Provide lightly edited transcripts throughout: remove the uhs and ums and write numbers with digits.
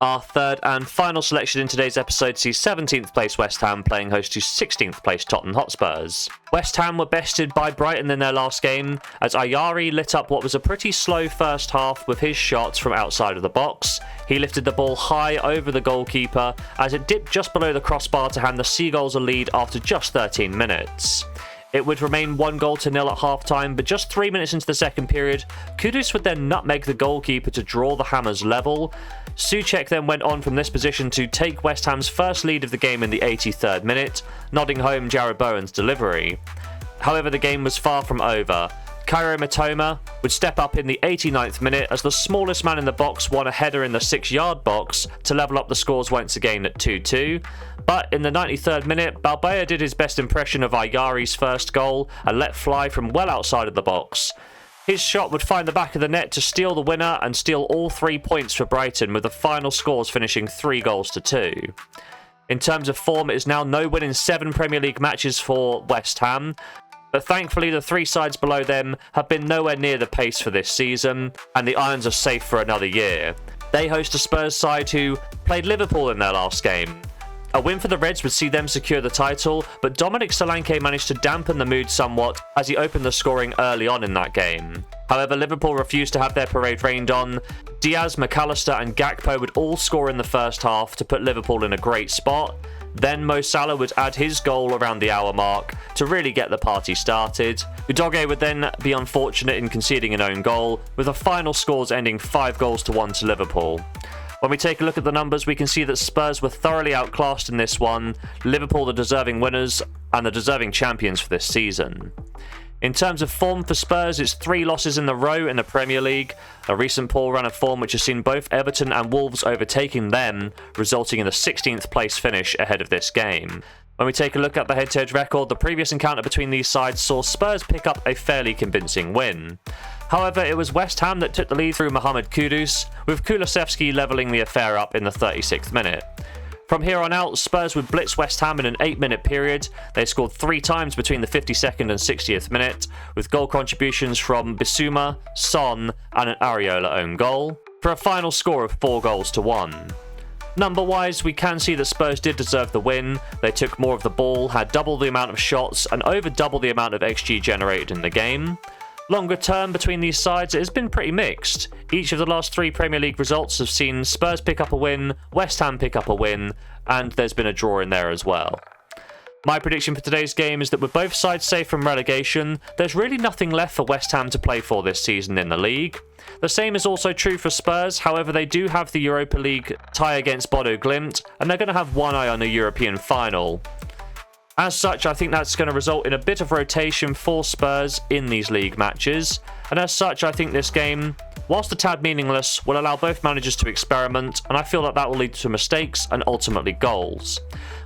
Our third and final selection in today's episode sees 17th place West Ham playing host to 16th place Tottenham Hotspurs. West Ham were bested by Brighton in their last game, as Ayari lit up what was a pretty slow first half with his shots from outside of the box. He lifted the ball high over the goalkeeper as it dipped just below the crossbar to hand the Seagulls a lead after just 13 minutes. It would remain 1-0 at half-time, but just 3 minutes into the second period, Kudus would then nutmeg the goalkeeper to draw the Hammers level. Souček then went on from this position to take West Ham's first lead of the game in the 83rd minute, nodding home Jared Bowen's delivery. However, the game was far from over. Kairo Mitoma would step up in the 89th minute as the smallest man in the box won a header in the 6-yard box to level up the scores once again at 2-2. But in the 93rd minute, Balbea did his best impression of Ayari's first goal and let fly from well outside of the box. His shot would find the back of the net to steal the winner and steal all 3 points for Brighton, with the final scores finishing 3-2. In terms of form, it is now no win in 7 Premier League matches for West Ham, but thankfully the 3 sides below them have been nowhere near the pace for this season, and the Irons are safe for another year. They host a Spurs side who played Liverpool in their last game. A win for the Reds would see them secure the title, but Dominic Solanke managed to dampen the mood somewhat as he opened the scoring early on in that game. However, Liverpool refused to have their parade rained on. Diaz, McAllister and Gakpo would all score in the first half to put Liverpool in a great spot. Then Mo Salah would add his goal around the hour mark to really get the party started. Udogie would then be unfortunate in conceding an own goal, with the final scores ending 5-1 to Liverpool. When we take a look at the numbers, we can see that Spurs were thoroughly outclassed in this one, Liverpool the deserving winners and the deserving champions for this season. In terms of form for Spurs, it's 3 losses in a row in the Premier League, a recent poor run of form which has seen both Everton and Wolves overtaking them, resulting in the 16th place finish ahead of this game. When we take a look at the head-to-head record, the previous encounter between these sides saw Spurs pick up a fairly convincing win. However, it was West Ham that took the lead through Mohamed Kudus, with Kulusevski levelling the affair up in the 36th minute. From here on out, Spurs would blitz West Ham in an 8-minute period. They scored 3 times between the 52nd and 60th minute, with goal contributions from Bissouma, Son and an Areola own goal, for a final score of 4-1. Number-wise, we can see that Spurs did deserve the win. They took more of the ball, had double the amount of shots and over double the amount of XG generated in the game. Longer term between these sides, it has been pretty mixed. Each of the last 3 Premier League results have seen Spurs pick up a win, West Ham pick up a win, and there's been a draw in there as well. My prediction for today's game is that with both sides safe from relegation, there's really nothing left for West Ham to play for this season in the league. The same is also true for Spurs, however they do have the Europa League tie against Bodo Glimt, and they're going to have one eye on the European final. As such, I think that's going to result in a bit of rotation for Spurs in these league matches, and as such I think this game, whilst a tad meaningless, will allow both managers to experiment, and I feel that will lead to mistakes and ultimately goals.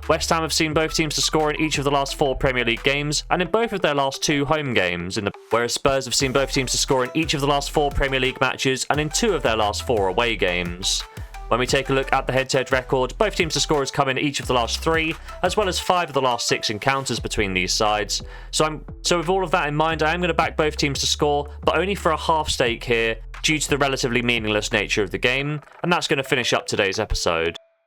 West Ham have seen both teams to score in each of the last 4 Premier League games, and in both of their last 2 home games, whereas Spurs have seen both teams to score in each of the last 4 Premier League matches and in 2 of their last 4 away games. When we take a look at the head-to-head record, both teams to score has come in each of the last 3, as well as 5 of the last 6 encounters between these sides. So with all of that in mind, I am going to back both teams to score, but only for a half stake here, due to the relatively meaningless nature of the game, and that's going to finish up today's episode.